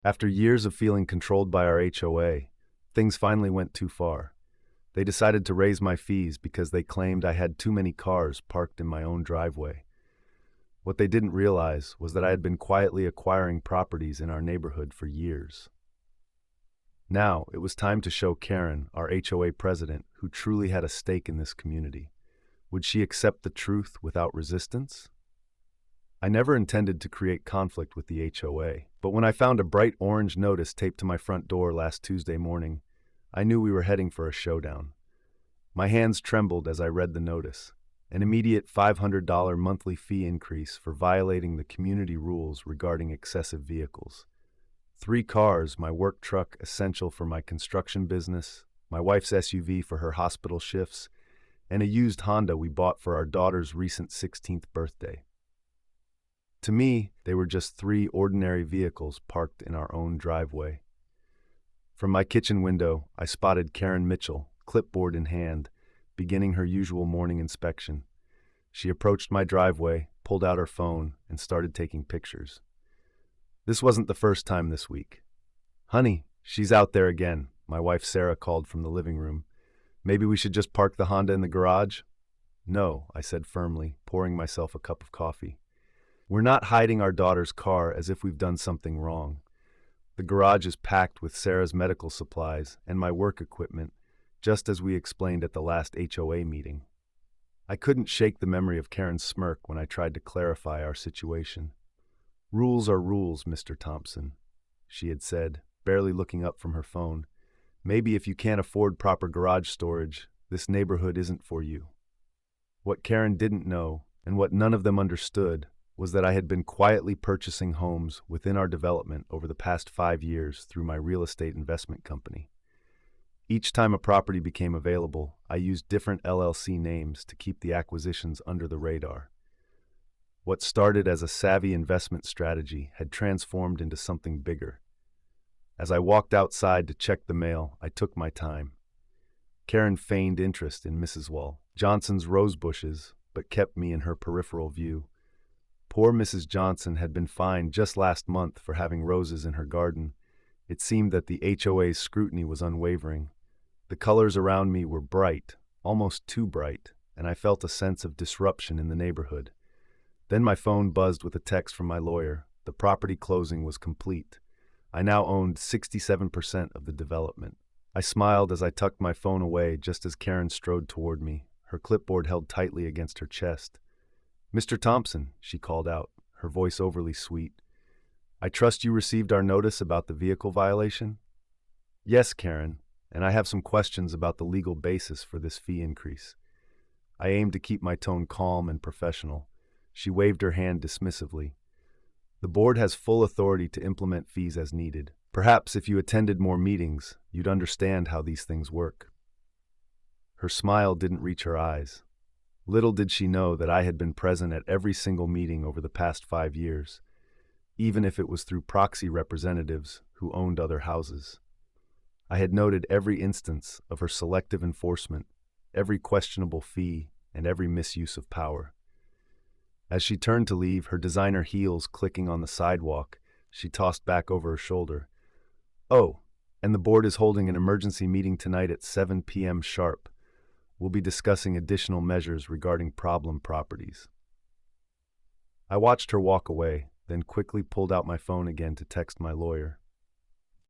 After years of feeling controlled by our HOA, things finally went too far. They decided to raise my fees because they claimed I had too many cars parked in my own driveway. What they didn't realize was that I had been quietly acquiring properties in our neighborhood for years. Now, it was time to show Karen, our HOA president, who truly had a stake in this community. Would she accept the truth without resistance? I never intended to create conflict with the HOA, but when I found a bright orange notice taped to my front door last Tuesday morning, I knew we were heading for a showdown. My hands trembled as I read the notice. An immediate $500 monthly fee increase for violating the community rules regarding excessive vehicles. 3 cars, my work truck essential for my construction business, my wife's SUV for her hospital shifts, and a used Honda we bought for our daughter's recent 16th birthday. To me, they were just 3 ordinary vehicles parked in our own driveway. From my kitchen window, I spotted Karen Mitchell, clipboard in hand, beginning her usual morning inspection. She approached my driveway, pulled out her phone, and started taking pictures. This wasn't the first time this week. "Honey, she's out there again," my wife Sarah called from the living room. "Maybe we should just park the Honda in the garage?" "No," I said firmly, pouring myself a cup of coffee. "We're not hiding our daughter's car as if we've done something wrong. The garage is packed with Sarah's medical supplies and my work equipment, just as we explained at the last HOA meeting." I couldn't shake the memory of Karen's smirk when I tried to clarify our situation. "Rules are rules, Mr. Thompson," she had said, barely looking up from her phone. "Maybe if you can't afford proper garage storage, this neighborhood isn't for you." What Karen didn't know, and what none of them understood, was that I had been quietly purchasing homes within our development over the past 5 years through my real estate investment company. Each time a property became available, I used different LLC names to keep the acquisitions under the radar. What started as a savvy investment strategy had transformed into something bigger. As I walked outside to check the mail, I took my time. Karen feigned interest in Mrs. Wall Johnson's rose bushes, but kept me in her peripheral view. Poor Mrs. Johnson had been fined just last month for having roses in her garden. It seemed that the HOA's scrutiny was unwavering. The colors around me were bright, almost too bright, and I felt a sense of disruption in the neighborhood. Then my phone buzzed with a text from my lawyer. The property closing was complete. I now owned 67% of the development. I smiled as I tucked my phone away just as Karen strode toward me, her clipboard held tightly against her chest. "Mr. Thompson," she called out, her voice overly sweet. "I trust you received our notice about the vehicle violation?" "Yes, Karen, and I have some questions about the legal basis for this fee increase." I aimed to keep my tone calm and professional. She waved her hand dismissively. "The board has full authority to implement fees as needed. Perhaps if you attended more meetings, you'd understand how these things work." Her smile didn't reach her eyes. Little did she know that I had been present at every single meeting over the past 5 years, even if it was through proxy representatives who owned other houses. I had noted every instance of her selective enforcement, every questionable fee, and every misuse of power. As she turned to leave, her designer heels clicking on the sidewalk, she tossed back over her shoulder. "Oh, and the board is holding an emergency meeting tonight at 7 p.m. sharp. We'll be discussing additional measures regarding problem properties." I watched her walk away, then quickly pulled out my phone again to text my lawyer.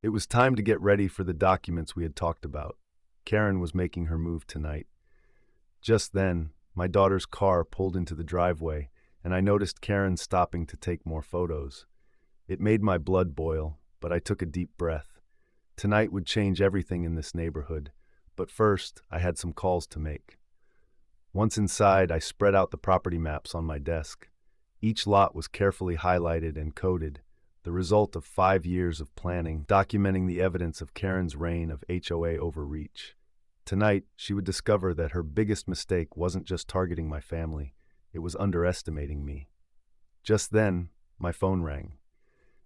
It was time to get ready for the documents we had talked about. Karen was making her move tonight. Just then, my daughter's car pulled into the driveway, and I noticed Karen stopping to take more photos. It made my blood boil, but I took a deep breath. Tonight would change everything in this neighborhood, but first I had some calls to make. Once inside, I spread out the property maps on my desk. Each lot was carefully highlighted and coded, the result of 5 years of planning, documenting the evidence of Karen's reign of HOA overreach. Tonight, she would discover that her biggest mistake wasn't just targeting my family, it was underestimating me. Just then, my phone rang.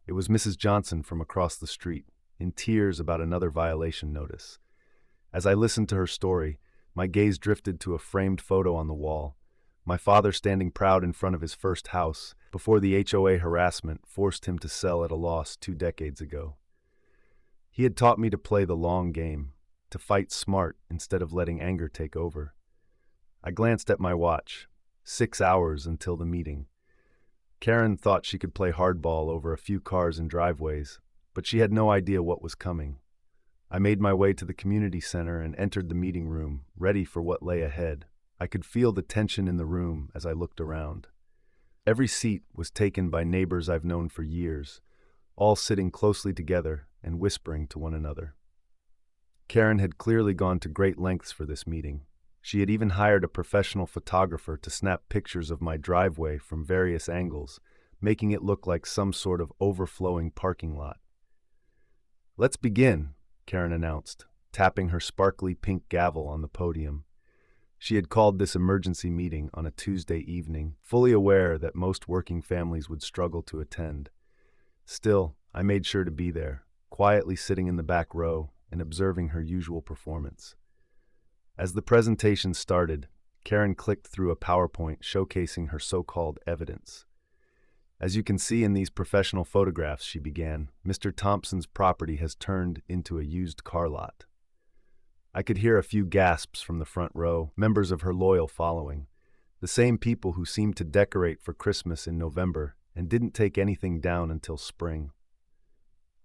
It was Mrs. Johnson from across the street, in tears about another violation notice. As I listened to her story, my gaze drifted to a framed photo on the wall. my father standing proud in front of his first house before the HOA harassment forced him to sell at a loss 2 decades ago. He had taught me to play the long game, to fight smart instead of letting anger take over. I glanced at my watch. 6 hours until the meeting. Karen thought she could play hardball over a few cars and driveways, but she had no idea what was coming. I made my way to the community center and entered the meeting room, ready for what lay ahead. I could feel the tension in the room as I looked around. Every seat was taken by neighbors I've known for years, all sitting closely together and whispering to one another. Karen had clearly gone to great lengths for this meeting. She had even hired a professional photographer to snap pictures of my driveway from various angles, making it look like some sort of overflowing parking lot. "Let's begin," Karen announced, tapping her sparkly pink gavel on the podium. She had called this emergency meeting on a Tuesday evening, fully aware that most working families would struggle to attend. Still, I made sure to be there, quietly sitting in the back row and observing her usual performance. As the presentation started, Karen clicked through a PowerPoint showcasing her so-called evidence. "As you can see in these professional photographs," she began, "Mr. Thompson's property has turned into a used car lot." I could hear a few gasps from the front row, members of her loyal following, the same people who seemed to decorate for Christmas in November and didn't take anything down until spring.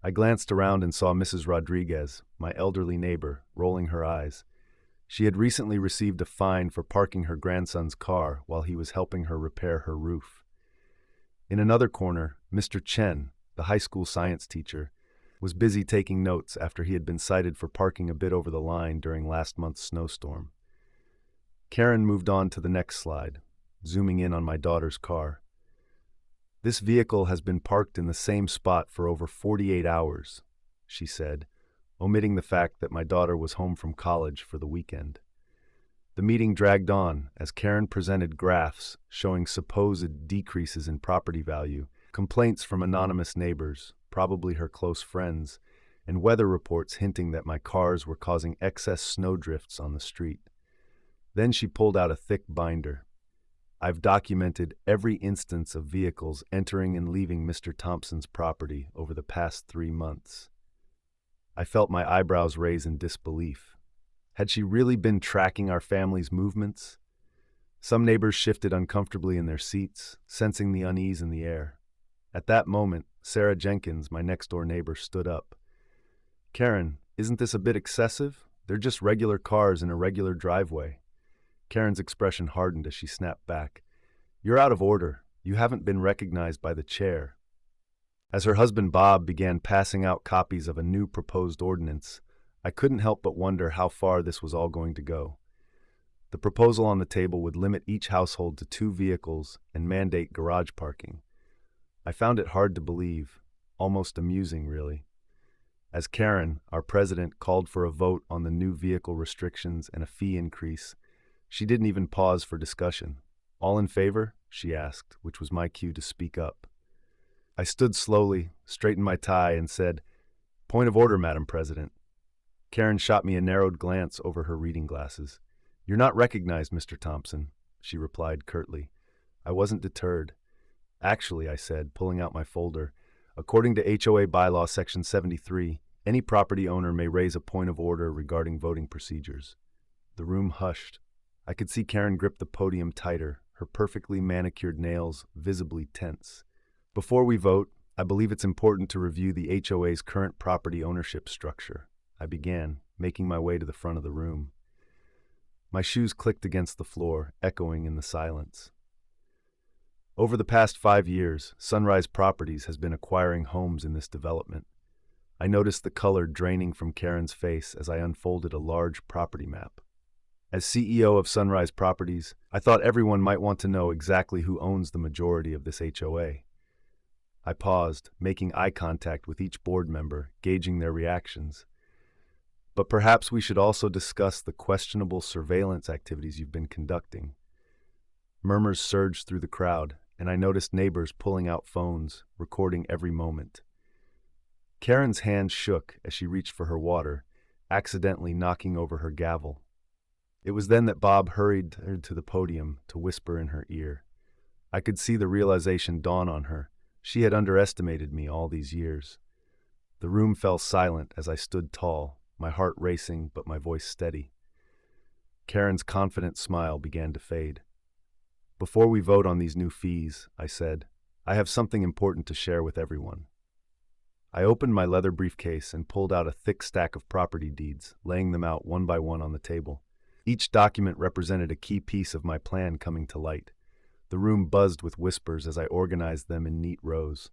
I glanced around and saw Mrs. Rodriguez, my elderly neighbor, rolling her eyes. She had recently received a fine for parking her grandson's car while he was helping her repair her roof. In another corner, Mr. Chen, the high school science teacher, was busy taking notes after he had been cited for parking a bit over the line during last month's snowstorm. Karen moved on to the next slide, zooming in on my daughter's car. "This vehicle has been parked in the same spot for over 48 hours, she said, omitting the fact that my daughter was home from college for the weekend. The meeting dragged on as Karen presented graphs showing supposed decreases in property value, complaints from anonymous neighbors, probably her close friends, and weather reports hinting that my cars were causing excess snowdrifts on the street. Then she pulled out a thick binder. "I've documented every instance of vehicles entering and leaving Mr. Thompson's property over the past 3 months. I felt my eyebrows raise in disbelief. Had she really been tracking our family's movements? Some neighbors shifted uncomfortably in their seats, sensing the unease in the air. At that moment, Sarah Jenkins, my next-door neighbor, stood up. "Karen, isn't this a bit excessive? They're just regular cars in a regular driveway." Karen's expression hardened as she snapped back. "You're out of order. You haven't been recognized by the chair." As her husband Bob began passing out copies of a new proposed ordinance, I couldn't help but wonder how far this was all going to go. The proposal on the table would limit each household to 2 vehicles and mandate garage parking. I found it hard to believe, almost amusing, really. As Karen, our president, called for a vote on the new vehicle restrictions and a fee increase, she didn't even pause for discussion. "All in favor?" she asked, which was my cue to speak up. I stood slowly, straightened my tie, and said, "Point of order, Madam President." Karen shot me a narrowed glance over her reading glasses. "You're not recognized, Mr. Thompson," she replied curtly. I wasn't deterred. "Actually," I said, pulling out my folder, "according to HOA Bylaw Section 73, any property owner may raise a point of order regarding voting procedures." The room hushed. I could see Karen grip the podium tighter, her perfectly manicured nails visibly tense. "Before we vote, I believe it's important to review the HOA's current property ownership structure," I began, making my way to the front of the room. My shoes clicked against the floor, echoing in the silence. Over the past 5 years, Sunrise Properties has been acquiring homes in this development. I noticed the color draining from Karen's face as I unfolded a large property map. As CEO of Sunrise Properties, I thought everyone might want to know exactly who owns the majority of this HOA. I paused, making eye contact with each board member, gauging their reactions. "But perhaps we should also discuss the questionable surveillance activities you've been conducting." Murmurs surged through the crowd, and I noticed neighbors pulling out phones, recording every moment. Karen's hand shook as she reached for her water, accidentally knocking over her gavel. It was then that Bob hurried her to the podium to whisper in her ear. I could see the realization dawn on her. She had underestimated me all these years. The room fell silent as I stood tall, my heart racing but my voice steady. Karen's confident smile began to fade. Before we vote on these new fees, I said, I have something important to share with everyone. I opened my leather briefcase and pulled out a thick stack of property deeds, laying them out one by one on the table. Each document represented a key piece of my plan coming to light. The room buzzed with whispers as I organized them in neat rows.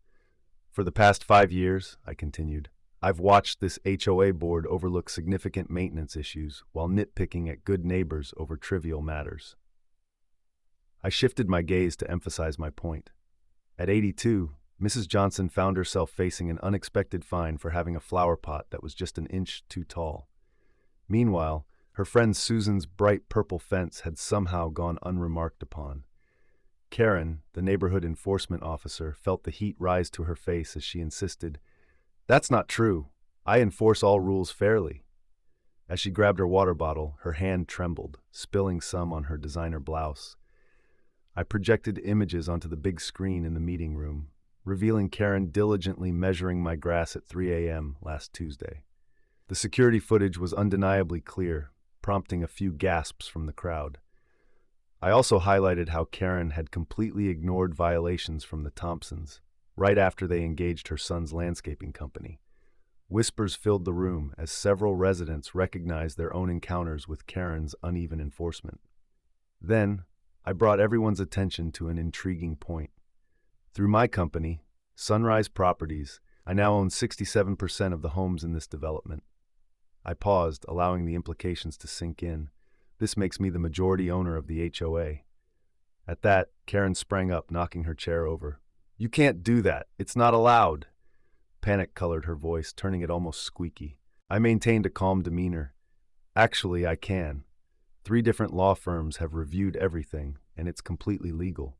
For the past 5 years, I continued, I've watched this HOA board overlook significant maintenance issues while nitpicking at good neighbors over trivial matters. I shifted my gaze to emphasize my point. At 82, Mrs. Johnson found herself facing an unexpected fine for having a flower pot that was just an inch too tall. Meanwhile, her friend Susan's bright purple fence had somehow gone unremarked upon. Karen, the neighborhood enforcement officer, felt the heat rise to her face as she insisted, That's not true. I enforce all rules fairly. As she grabbed her water bottle, her hand trembled, spilling some on her designer blouse. I projected images onto the big screen in the meeting room, revealing Karen diligently measuring my grass at 3 a.m. last Tuesday. The security footage was undeniably clear, prompting a few gasps from the crowd. I also highlighted how Karen had completely ignored violations from the Thompsons, right after they engaged her son's landscaping company. Whispers filled the room as several residents recognized their own encounters with Karen's uneven enforcement. Then, I brought everyone's attention to an intriguing point. Through my company, Sunrise Properties, I now own 67% of the homes in this development. I paused, allowing the implications to sink in. This makes me the majority owner of the HOA. At that, Karen sprang up, knocking her chair over. You can't do that. It's not allowed. Panic colored her voice, turning it almost squeaky. I maintained a calm demeanor. Actually, I can. 3 different law firms have reviewed everything, and it's completely legal.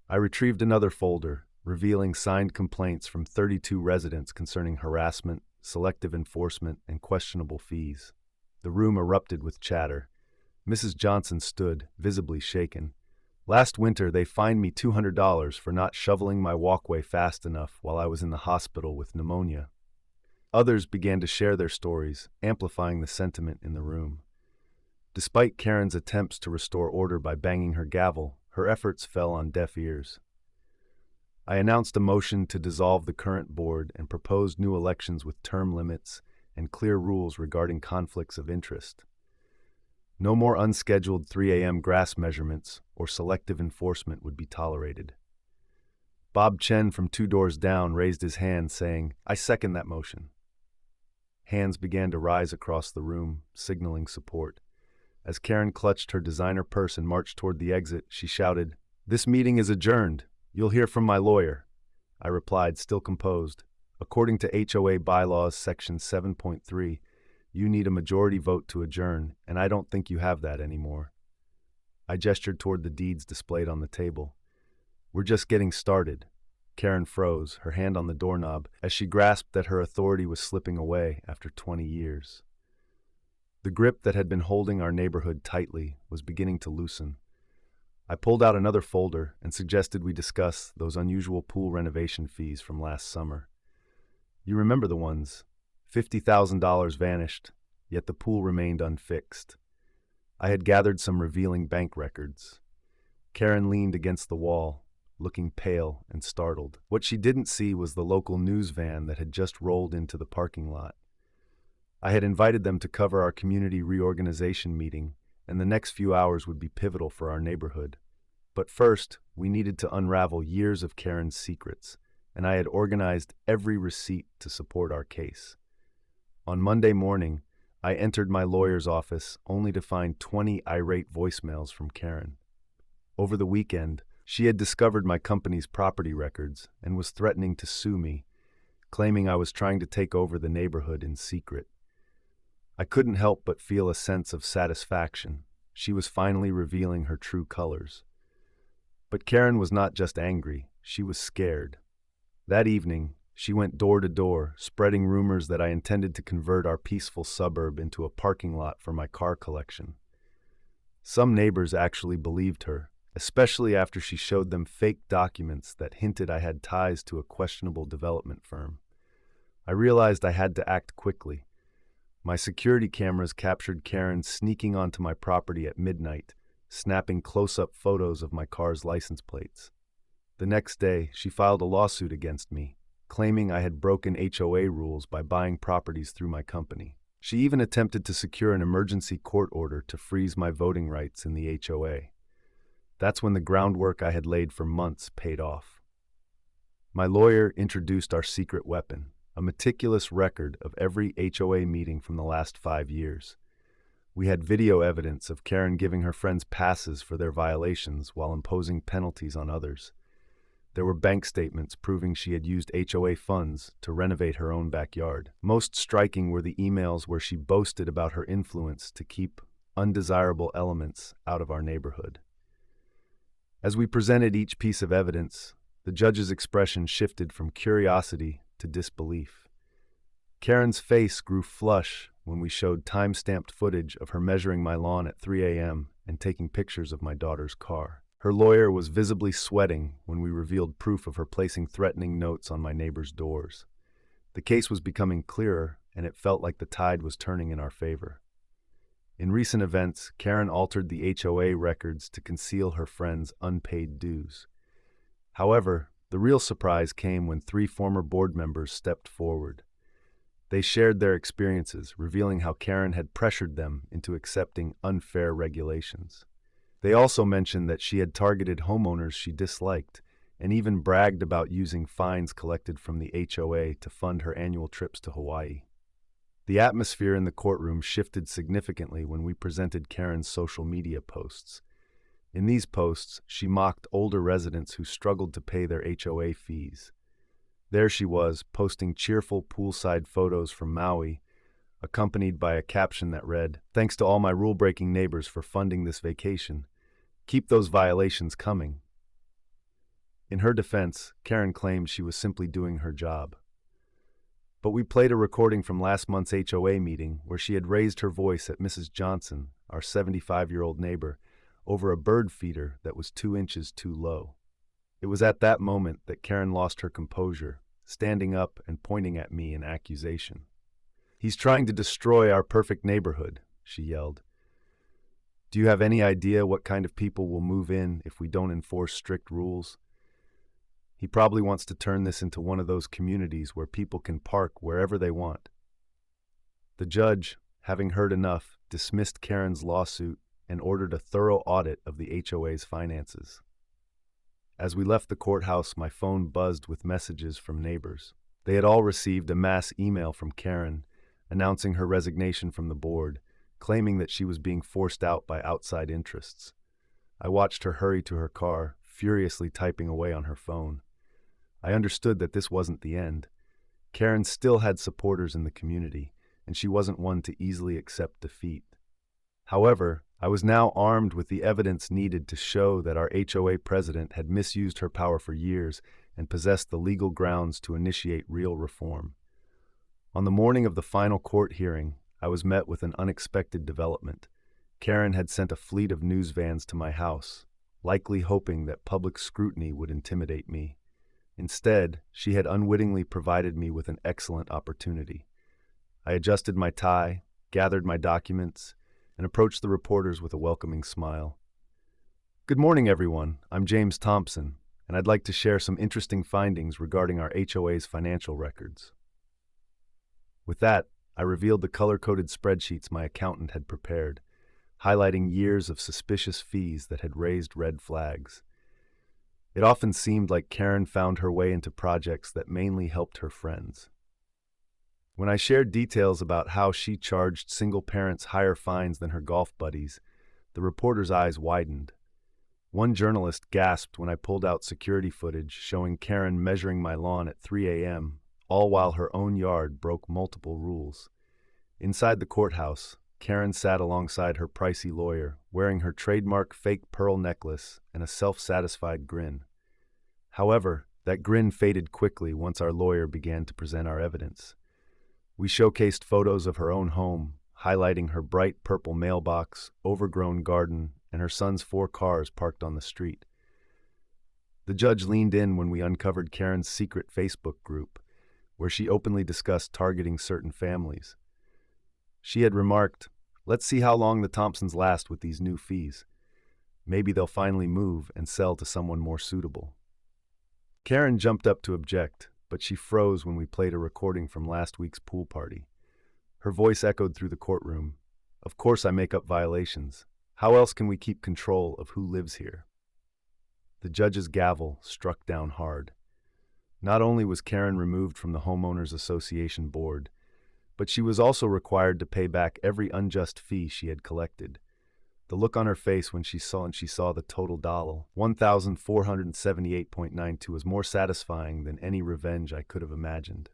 I retrieved another folder, revealing signed complaints from 32 residents concerning harassment, selective enforcement, and questionable fees. The room erupted with chatter. Mrs. Johnson stood, visibly shaken. Last winter, they fined me $200 for not shoveling my walkway fast enough while I was in the hospital with pneumonia. Others began to share their stories, amplifying the sentiment in the room. Despite Karen's attempts to restore order by banging her gavel, her efforts fell on deaf ears. I announced a motion to dissolve the current board and proposed new elections with term limits and clear rules regarding conflicts of interest. No more unscheduled 3 a.m. grass measurements or selective enforcement would be tolerated. Bob Chen from 2 doors down raised his hand, saying, I second that motion. Hands began to rise across the room, signaling support. As Karen clutched her designer purse and marched toward the exit, she shouted, This meeting is adjourned. You'll hear from my lawyer. I replied, still composed. According to HOA Bylaws Section 7.3, you need a majority vote to adjourn, and I don't think you have that anymore. I gestured toward the deeds displayed on the table. We're just getting started. Karen froze, her hand on the doorknob, as she grasped that her authority was slipping away after 20 years. The grip that had been holding our neighborhood tightly was beginning to loosen. I pulled out another folder and suggested we discuss those unusual pool renovation fees from last summer. You remember the ones. $50,000 vanished, yet the pool remained unfixed. I had gathered some revealing bank records. Karen leaned against the wall, looking pale and startled. What she didn't see was the local news van that had just rolled into the parking lot. I had invited them to cover our community reorganization meeting, and the next few hours would be pivotal for our neighborhood. But first, we needed to unravel years of Karen's secrets, and I had organized every receipt to support our case. On Monday morning, I entered my lawyer's office only to find 20 irate voicemails from Karen. Over the weekend, she had discovered my company's property records and was threatening to sue me, claiming I was trying to take over the neighborhood in secret. I couldn't help but feel a sense of satisfaction. She was finally revealing her true colors. But Karen was not just angry, she was scared. That evening, she went door to door, spreading rumors that I intended to convert our peaceful suburb into a parking lot for my car collection. Some neighbors actually believed her, especially after she showed them fake documents that hinted I had ties to a questionable development firm. I realized I had to act quickly. My security cameras captured Karen sneaking onto my property at midnight, snapping close-up photos of my car's license plates. The next day, she filed a lawsuit against me, claiming I had broken HOA rules by buying properties through my company. She even attempted to secure an emergency court order to freeze my voting rights in the HOA. That's when the groundwork I had laid for months paid off. My lawyer introduced our secret weapon, a meticulous record of every HOA meeting from the last 5 years. We had video evidence of Karen giving her friends passes for their violations while imposing penalties on others. There were bank statements proving she had used HOA funds to renovate her own backyard. Most striking were the emails where she boasted about her influence to keep undesirable elements out of our neighborhood. As we presented each piece of evidence, the judge's expression shifted from curiosity to disbelief. Karen's face grew flush when we showed time-stamped footage of her measuring my lawn at 3 a.m. and taking pictures of my daughter's car. Her lawyer was visibly sweating when we revealed proof of her placing threatening notes on my neighbors' doors. The case was becoming clearer, and it felt like the tide was turning in our favor. In recent events, Karen altered the HOA records to conceal her friends' unpaid dues. However, the real surprise came when 3 former board members stepped forward. They shared their experiences, revealing how Karen had pressured them into accepting unfair regulations. They also mentioned that she had targeted homeowners she disliked and even bragged about using fines collected from the HOA to fund her annual trips to Hawaii. The atmosphere in the courtroom shifted significantly when we presented Karen's social media posts. In these posts, she mocked older residents who struggled to pay their HOA fees. There she was, posting cheerful poolside photos from Maui, accompanied by a caption that read, "Thanks to all my rule-breaking neighbors for funding this vacation. Keep those violations coming." In her defense, Karen claimed she was simply doing her job. But we played a recording from last month's HOA meeting where she had raised her voice at Mrs. Johnson, our 75-year-old neighbor, over a bird feeder that was 2 inches too low. It was at that moment that Karen lost her composure, standing up and pointing at me in accusation. "He's trying to destroy our perfect neighborhood," she yelled. "Do you have any idea what kind of people will move in if we don't enforce strict rules? He probably wants to turn this into one of those communities where people can park wherever they want." The judge, having heard enough, dismissed Karen's lawsuit and ordered a thorough audit of the HOA's finances. As we left the courthouse, my phone buzzed with messages from neighbors. They had all received a mass email from Karen, announcing her resignation from the board, claiming that she was being forced out by outside interests. I watched her hurry to her car, furiously typing away on her phone. I understood that this wasn't the end. Karen still had supporters in the community, and she wasn't one to easily accept defeat. However, I was now armed with the evidence needed to show that our HOA president had misused her power for years and possessed the legal grounds to initiate real reform. On the morning of the final court hearing, I was met with an unexpected development. Karen had sent a fleet of news vans to my house, likely hoping that public scrutiny would intimidate me. Instead, she had unwittingly provided me with an excellent opportunity. I adjusted my tie, gathered my documents, and approached the reporters with a welcoming smile. "Good morning, everyone. I'm James Thompson, and I'd like to share some interesting findings regarding our HOA's financial records." With that, I revealed the color-coded spreadsheets my accountant had prepared, highlighting years of suspicious fees that had raised red flags. It often seemed like Karen found her way into projects that mainly helped her friends. When I shared details about how she charged single parents higher fines than her golf buddies, the reporters' eyes widened. One journalist gasped when I pulled out security footage showing Karen measuring my lawn at 3 a.m., all while her own yard broke multiple rules. Inside the courthouse, Karen sat alongside her pricey lawyer, wearing her trademark fake pearl necklace and a self-satisfied grin. However, that grin faded quickly once our lawyer began to present our evidence. We showcased photos of her own home, highlighting her bright purple mailbox, overgrown garden, and her son's 4 cars parked on the street. The judge leaned in when we uncovered Karen's secret Facebook group, where she openly discussed targeting certain families. She had remarked, "Let's see how long the Thompsons last with these new fees. Maybe they'll finally move and sell to someone more suitable." Karen jumped up to object, but she froze when we played a recording from last week's pool party. Her voice echoed through the courtroom. "Of course I make up violations. How else can we keep control of who lives here?" The judge's gavel struck down hard. Not only was Karen removed from the Homeowners Association board, but she was also required to pay back every unjust fee she had collected. The look on her face when she saw the total dollar, $1,478.92, was more satisfying than any revenge I could have imagined.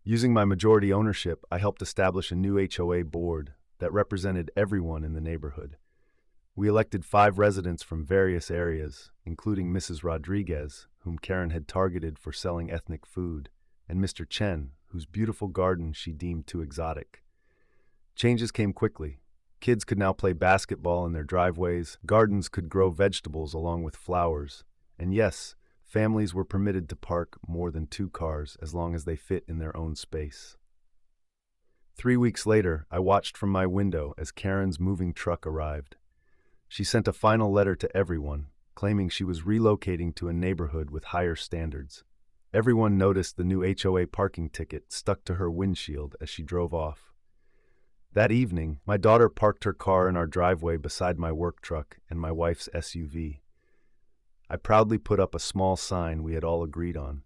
Using my majority ownership, I helped establish a new HOA board that represented everyone in the neighborhood. We elected 5 residents from various areas, including Mrs. Rodriguez, whom Karen had targeted for selling ethnic food, and Mr. Chen, whose beautiful garden she deemed too exotic. Changes came quickly. Kids could now play basketball in their driveways, gardens could grow vegetables along with flowers, and yes, families were permitted to park more than 2 cars as long as they fit in their own space. 3 weeks later, I watched from my window as Karen's moving truck arrived. She sent a final letter to everyone, claiming she was relocating to a neighborhood with higher standards. Everyone noticed the new HOA parking ticket stuck to her windshield as she drove off. That evening, my daughter parked her car in our driveway beside my work truck and my wife's SUV. I proudly put up a small sign we had all agreed on.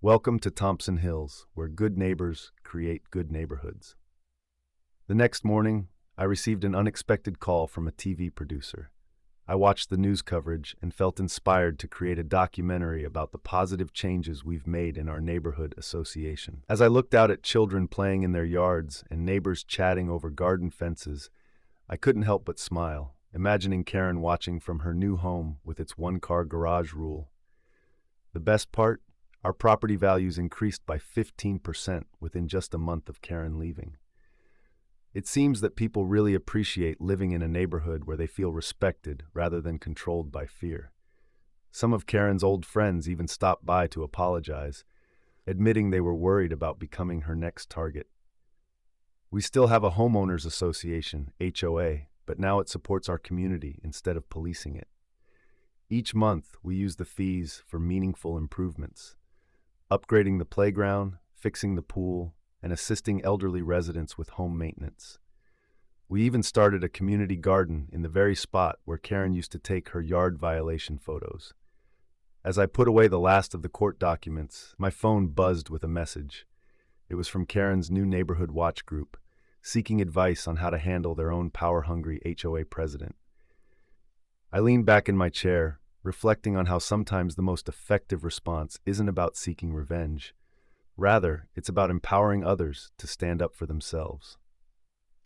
"Welcome to Thompson Hills, where good neighbors create good neighborhoods." The next morning, I received an unexpected call from a TV producer. I watched the news coverage and felt inspired to create a documentary about the positive changes we've made in our neighborhood association. As I looked out at children playing in their yards and neighbors chatting over garden fences, I couldn't help but smile, imagining Karen watching from her new home with its 1-car garage rule. The best part? Our property values increased by 15% within just a month of Karen leaving. It seems that people really appreciate living in a neighborhood where they feel respected rather than controlled by fear. Some of Karen's old friends even stopped by to apologize, admitting they were worried about becoming her next target. We still have a homeowners association, HOA, but now it supports our community instead of policing it. Each month, we use the fees for meaningful improvements, upgrading the playground, fixing the pool, and assisting elderly residents with home maintenance. We even started a community garden in the very spot where Karen used to take her yard violation photos. As I put away the last of the court documents, my phone buzzed with a message. It was from Karen's new neighborhood watch group, seeking advice on how to handle their own power-hungry HOA president. I leaned back in my chair, reflecting on how sometimes the most effective response isn't about seeking revenge. Rather, it's about empowering others to stand up for themselves.